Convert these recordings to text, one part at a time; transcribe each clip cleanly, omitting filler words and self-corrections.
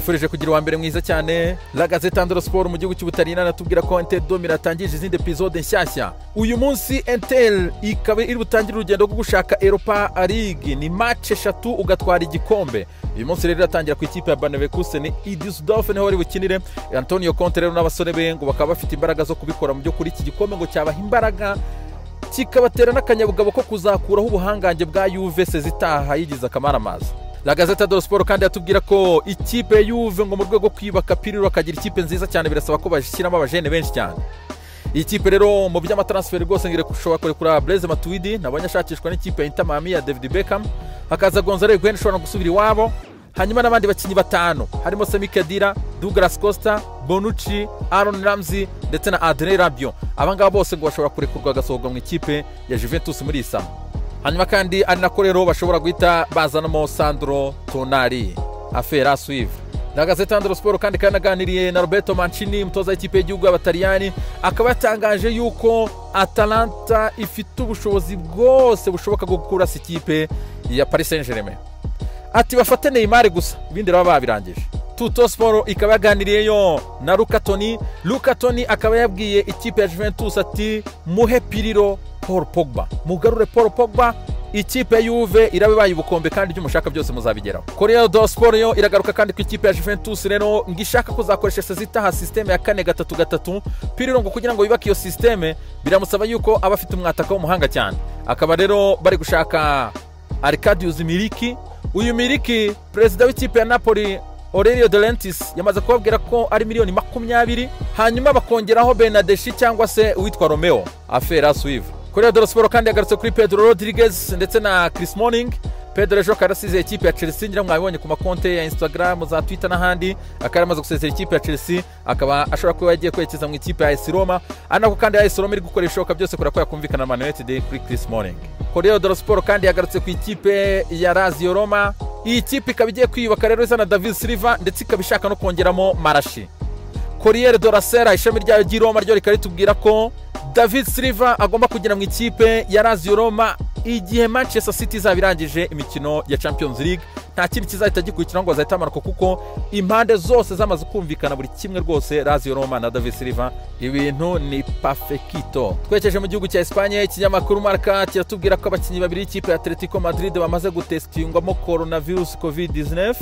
tubifurije kugira uwa mbere mwiza cyane. La Gazzetta dello Sport mu gihugu cy'Ubutaliyani natubwira ko Inter Domira atangije izindi episode nshyashya. Uyu munsi Inter ikaba iri butangire urugendo rwo gushaka Europa League, ni match 3 ugatwara igikombe. Uyu munsi rero iratangira ku ikipe ya Leverkusen i Düsseldorf niho bari bukinire. Antonio Conte rero n'abasore be ngo bakaba bafite imbaraga zo kubikora mu byo kuri iki gikombe ngo cyabaha imbaraga kikabatera n'akanyabugabo ko kuzakuraho ubuhangange bwa Juve zitaha yigize akamaramaza. La Gazzetta dello Sport kandi yatubwira ko ikipe Juve ngo mu rwego kwibaka Pirlo akagira ikipe nziza cyane birasaba ko bashyiramo abajene benshi cyane. Iyi kipe rero mu by'amatransfer rwose ngire kushobora kurekura Blaise Matuidi nabonye ashakishwa n'ikipe ya Inter Miami ya David Beckham, hakaza Gonzalo Higuain ushobora gusubira iwabo, hanyuma n'abandi bakinyi batanu harimo Semi Khedira, Douglas Costa, Bonucci, Aaron Ramsey ndetse na Adrien Rabiot. Abangaba bose ngo bashobora kurekurwa gasohoka mu ikipe ya Juventus muri Isama. Hanyuma kandi ari nako rero bashobora guhita bazanamo Sandro Tonali afera suivre. La Gazzetta dello Sport kandi kanaganiriye na Roberto Mancini umutoza w'ikipe y'igihugu y'Abataliyani, akaba yatangaje yuko Atalanta ifite ubushobozi bwose bushoboka bwo gukura ikipe ya Paris Saint-Germain. Ati bafate Neymar gusa ibindi baba babirangije. Tutto Sport ikaba yaganiriyeyo na Luca Toni akaba yabwiye ikipe ya Juventus ati muhe Pirlo Paul Pogba, mugarure Paul Pogba, ikipe ya Juve irabe bayibukombe kandi ibyo mushaka byose muzabigeraho. Corriere dello Sport yo iragaruka kandi ku ikipe ya Juventus rero ngishaka kuzakoresha zitaha system ya 4-3-3. Pirlo ngo kugira ngo yubake iyo system biramusaba yuko aba afite umwataka w'umuhanga cyane. Akaba rero bari gushaka Arkadiusz Miliki. Uyu Miliki president w'ikipe ya Napoli Aurelio De Laurentiis yamaze kubabwira ko ari miliyoni 20, hanyuma bakongeraho Benadeshi cyangwa se uwitwa Romeo afera suivre. Corriere dello Sport kandi yagarutse kuri Pedro Rodriguez ndetse na Chris Smalling. Pedro ejo karasize ikipe ya Chelsea ngira mwabibonye ku makonte ya Instagram za Twitter n'ahandi, akaba amaze gusezera ikipe ya Chelsea, akaba ashobora kuba yagiye kwerekeza mu ikipe ya AS Roma, anako kandi AS Roma iri gukora ishoka byose kora ko yakumvikana na Man United kuri Chris Smalling. Corriere dello Sport kandi yagarutse ku ikipe ya Lazio Roma. Iyi kipe ikaba igiye kwiyubaka rero izana David Silva ndetse ikabishaka no kongeramo Marashi. Corriere della Sera ishami ryayo ry'Iroma ryo rikaritubwira ko David Silva agomba kugira mu ikipe ya Lazio Roma igihe Manchester City zabirangije imikino ya Champions League. Nta kindi kizahita gikurikira ngo azahita amanuka kuko impande zose zamaze kumvikana buri kimwe rwose. Lazio Roma na David Silva ibintu ni perfecto. Twekeje mu gihugu cya Espagne, ikinyamakuru Marca kiratubwira ko abakinyi babiri ikipe ya Atletico Madrid bamaze gutestingwamo coronavirus COVID-19.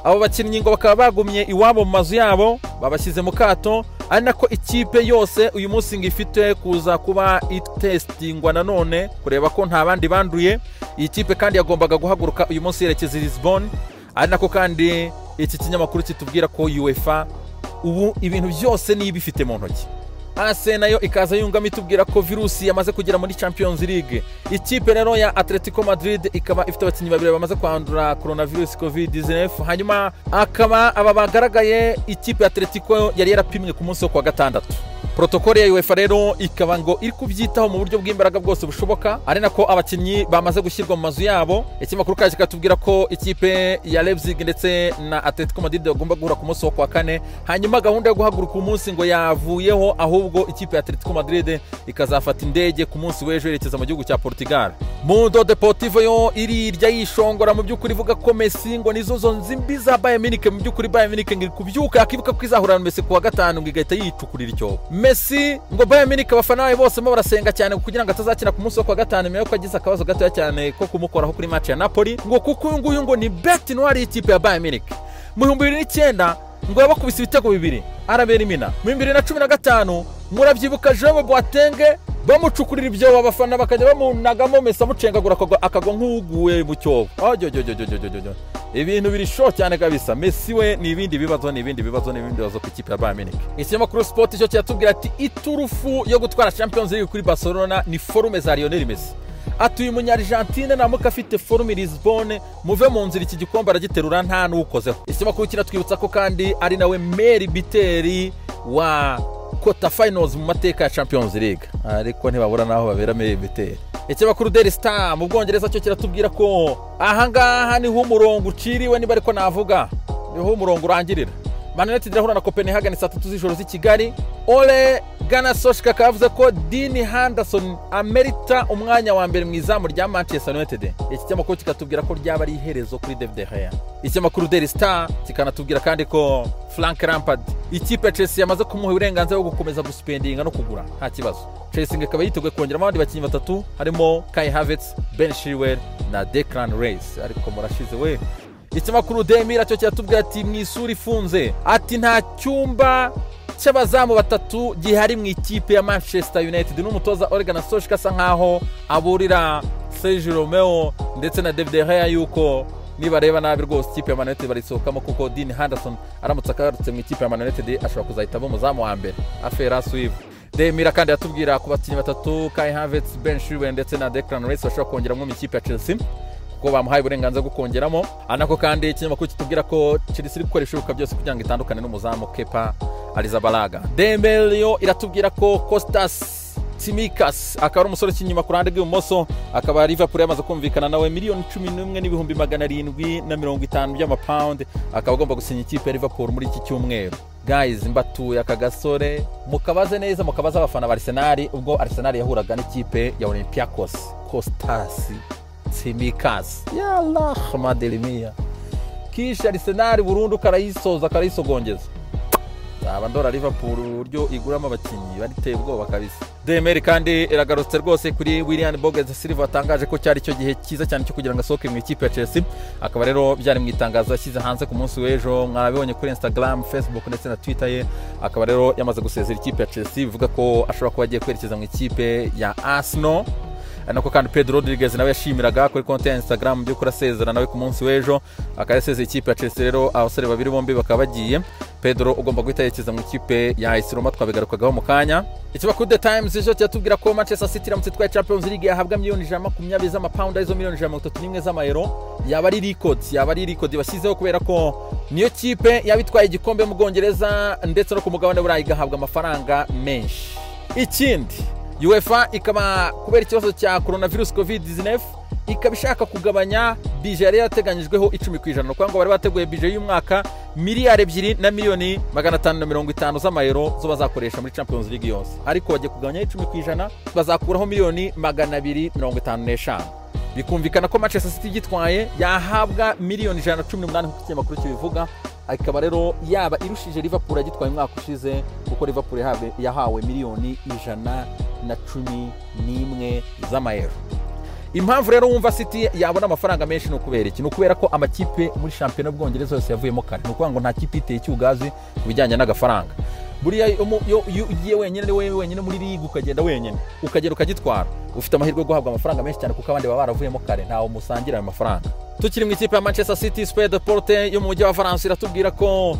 Abo bakinyi ngo bakaba bagumye iwabo mu mazu yabo, babashyize mu kato, ari nako ikipe yose uyu munsi ngifite kuza kuba itestingwa nanone kureba ko nta bandi banduye. Iyi kipe kandi yagombaga guhaguruka uyu munsi yerekeza Lisbon, ari nako kandi iki kinyamakuru kitubwira ko UEFA ubu ibintu byose ni bifite mu ntoki. Ase nayo ikaza yungamo itubwira ko virusi yamaze kugera muri Champions League. Ikipe rero ya Atletico Madrid ikaba ifite abakinyi babiri bamaze kwandura coronavirus COVID-19, hanyuma akaba aba bagaragaye ikipe ya Atletico yari yarapimwe ku munsi wo kwa gatandatu. Protokole ya UEFA rero ikaba ngo iri kubyitaho mu buryo bw'imbaraga bwose bushoboka, ari nako abakinyi bamaze gushyirwa mu mazu yabo. Ikimakuru kaje katubwira ko ikipe ya Leipzig ndetse na Atletico Madrid bagomba guhura ku munsi wo kwa kane, hanyuma gahunda yo guhaguruka umunsi ngo yavuyeho, ahubwo ikipe ya Atletico Madrid ikazafata indege ku munsi w'ejo yerekeza mu gihugu cya Portugal. Mundo Deportivo yo iri irya yishongora mu by'ukuri ivuga ko Messi ngo nizo zo nzimbi za Bayern Munich. Mu by'ukuri Bayern Munich ngiri kubyuka akibuka ko izahura na Messi ku wa gatanu ngo igahita yicukurira icyo Messi ngo Bayern Munich abafana bayo bose barasenga cyane kugira ngo atazakina ku munsi wo kwa gatanu meyo ko agize akabazo gato cyane ko kumukoraho kuri match ya Napoli, ngo kuko uyu nguyu ngo ni bet noir y'ikipe ya Bayern Munich. Mu 2009 ngo yabakubise ibitego bibiri arabera imina. Mu 2015 murabyibuka Jerome Boateng bamucukurira ibyo abafana bakajya bamunagamo Messi amucengagura akagwa nk'uguye mu cyobo. Ibintu biri show cyane kabisa. Messi we ni ibindi bibazo ku ikipe ya Bayern Munich. Ikinyamakuru Sport cyo cyatubwira ati iturufu yo gutwara Champions League kuri Barcelona ni forume za Lionel Messi. Atuye umunyargentine namuka afite forume Lisbon, muve mu nzira iki gikombe aragiterura nta n'ukozeho. Ikinyamakuru kiratwibutsa ko kandi ari nawe Meri Biteri wa quarter finals mu mateka ya Champions League, ariko ntibabura naho babera Meri Biteri. Ikinyamakuru Daily Star mu Bwongereza cyo kiratubwira ko ahangaha niho umurongo uciriwe, niba ariko navuga niho umurongo urangirira. Man United irahura na Copenhagen saa 3 z'ijoro z'i Kigali. Ole Gunnar Solskjaer akaba yavuze ko Dean Henderson amerita umwanya wa mbere mu izamu rya Manchester United. Iki cyamakuru kikatubwira ko ryaba ari iherezo kuri David De Gea. Ikinyamakuru Daily Star kikanatubwira kandi ko Frank Lampard ikipe ya Chelsea yamaze kumuha uburenganzira bwo gukomeza guspendinga no kugura nta kibazo. Chelsea ikaba yiteguye kongeramo abandi bakinnyi batatu harimo Kai Havertz, Ben Chilwell na Declan Rice. Ariko murashize we. Ikinyamakuru Demira cyo cyatubwira ati mwisuri ifunze ati nta cyumba cy'abazamu batatu gihari mu ikipe ya Manchester United. N'umutoza Ole Gunnar Solskjaer asa nkaho aburira Sergio Romeo ndetse na David De Gea yuko nibareba nabi rwose ikipe ya Man United barisohokamo kuko Dean Henderson aramutse akarutse mu ikipe ya Man United ashobora kuzahita abo muzamu wa mbere afera suive. Demira kandi yatubwira ku bakinnyi batatu Kai Havertz, Ben Chilwell ndetse na Declan Rice bashobora kongeramo mu ikipe ya Chelsea ko bamuhaye uburenganzira bwo kongeramo. Anako kandi ikinyamakuru kitubwira ko Chelsea iri gukoresha ibishoboka byose kugira ngo itandukane n'umuzamu Kepa Arrizabalaga. Dembele iratubwira ko Kostas Tsimikas akaba ari umusore cy'inyuma ku ruhande rw'ibumoso akaba Liverpool yamaze kumvikana nawe miliyoni 11,750 by'amapaundi akaba agomba gusinya ikipe ya Liverpool muri iki cyumweru. Guys, mbatuye aka gasore mukabaze neza mukabaza abafana ba Arsenal ubwo Arsenal yahuraga n'ikipe ya Olympiacos. Kostas Tsimikas ya Allah madelimia kisha Arsenal burundu karayisoza karayisogongeza abandora Liverpool uryo iguramo abakinnyi bariteye ubwoba kabisa. Demeri kandi iragarutse rwose kuri William Borges Silva atangaje ko cyari cyo gihe cyiza cyane cyo kugira ngo asohoke mu ikipe ya Chelsea. Akaba rero byari mu itangazo yashyize hanze ku munsi w'ejo mwabibonye kuri Instagram, Facebook ndetse na Twitter ye. Akaba rero yamaze gusezera ikipe ya Chelsea bivuga ko ashobora kuba agiye kwerekeza mu ikipe ya Arsenal. Anako kandi Pedro Rodriguez nawe yashimiraga kuri konti ya Instagram byo kurasezera nawe ku munsi w'ejo akayasezera ikipe ya Chelsea. Rero abasore babiri bombi bakaba bagiye. Pedro ugomba guhita yerekeza mu ikipe ya AS Roma twabigarukagaho mu kanya. Ikibaku The Times ejo cyatubwira ko Manchester City iramutse itwaye Champions League yahabwa miliyoni 120 z'amapaundi arizo miliyoni 131 z'amayero. Yaba ari record bashyizeho kubera ko niyo kipe yabitwaye igikombe mu Bwongereza ndetse no ku mugabane w'Uburayi igahabwa amafaranga menshi. Ikindi UEFA ikaba kubera ikibazo cya coronavirus COVID-19 ikaba ishaka kugabanya bije yari yateganyijweho 10% no kwanga bari bateguye bije y'umwaka miliyari 2 na miliyoni 550 z'amayero zo bazakoresha muri Champions League yose, ariko bagiye kugabanya 10% bazakuraho miliyoni 255. Bikumvikana ko Manchester City gitwaye yahabwa miliyoni 118 ku kinyamakuru kibivuga. Akaba rero yaba irushije Liverpool agitwaye umwaka ushize kuko Liverpool yahawe miliyoni 111 z'amayero. Impamvu rero wumva City yabona amafaranga menshi no kubera iki? No kubera ko amakipe muri shampiyona y'Ubwongereza yose yavuyemo kare. No kuvuga ngo nta kipe iteye cyugazi kubijyanye n'agafaranga. Buriya ugiye wenyine muri ligue ukagenda wenyine ukagera ukagitwara ufite amahirwe yo guhabwa amafaranga menshi cyane kuko abandi baba baravuyemo kare ntawo musangira ayo mafaranga. Tukiri mu ikipe ya Manchester City, Spade de Porte yo mu mujyi wa France iratubwira ko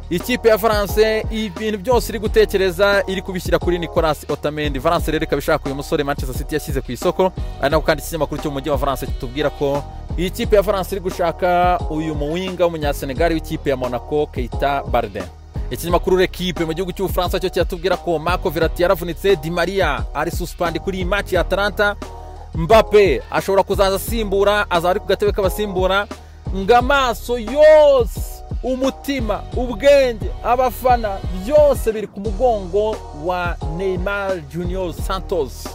ikipe ya France ibintu byose iri gutekereza iri kubishyira kuri Nicolas Otamendi. France rero ikabishaka uyu musore Manchester City yashyize ku isoko. Ariko kandi ikinyamakuru cyo mu mujyi wa France kitubwira ko iyi kipe ya France iri gushaka uyu muwinga w'umunyasenegal w'ikipe ya Monaco Keita Bardin. Ikinyamakuru L'Equipe mu gihugu cy'Ubufaransa cyo cyatubwira ko Marco Verratti yaravunitse, Di Maria ari suspend kuri iyi match ya Atalanta, Mbappe ashobora kuzaza asimbura, azari ku gatebe k'abasimbura, ngamaso yose umutima ubwenge abafana byose biri ku mugongo wa Neymar Junior Santos.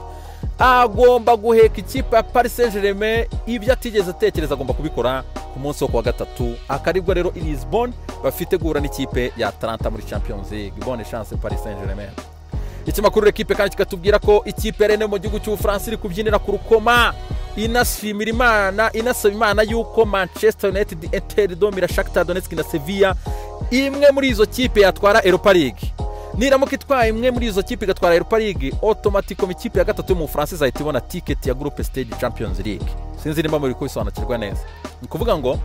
Agomba guheka ikipe ya Paris Saint-Germain ibyo atigeze atekereza agomba kubikora ku munsi wo kuwa gatatu. Akaribwa rero i Lisbon bafite guhura n'ikipe ya Atalanta muri Champions League. Bonne chance Paris Saint-Germain. Ikinyamakuru L'Equipe kandi kikatubwira ko ikipe Rennes mu gihugu cy'Ubufaransa iri kubyinira ku rukoma inashimira Imana, inasaba Imana yuko Manchester United, Inter domira Shakhtar Donetsk na Sevilla imwe muri izo kipe yatwara Europa League. Niramuka itwaye imwe muri izo kipe igatwara Europa League, automatically ikipe ya gatatu mu Bufaransa izahita ibona ticket ya group stage Champions League. Sinzi nimba muri kubisobanukirwa neza. Ni kuvuga ngo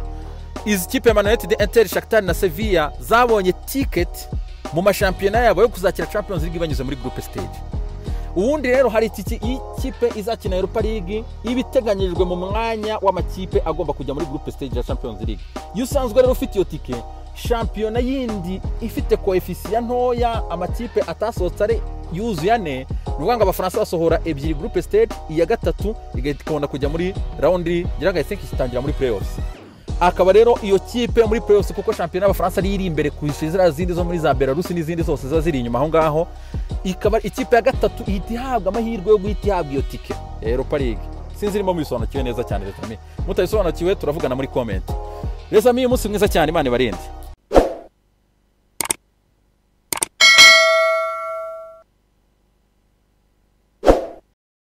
izi kipe ya Man United, Inter, Shakhtar na Sevilla zabonye ticket mu mashampiyona yabo yo kuzakira Champions League banyuze muri group stage. Ubundi rero hari ikipe izakina Europa League ibiteganyijwe mu mwanya w'amakipe agomba kujya muri group stage ya Champions League. Iyo usanzwe rero ufite iyo ticket, shampiyona yindi ifite coefficient ntoya amakipe atasohotse ari yuzuye ane, nubwo abafaransa basohora ebyiri group stage, iya gatatu igahita ikabona kujya muri round gira ngo isenke itangira muri playoffs. akaba rero iyo kipe muri playoffs kuko shampiyona y'Abafaransa ari iri imbere kurusha izira zindi zo muri za Belarus n'izindi zose ziba ziri inyuma aho ngaho, ikaba ikipe ya gatatu ihita ihabwa amahirwe yo guhita ihabwa iyo tike Europa League. Sinzi irimo mubisobanukiwe neza cyane Lezami, mutabisobanukiwe turavugana muri comment. Lezami, umunsi mwiza cyane, Imana ibarinde.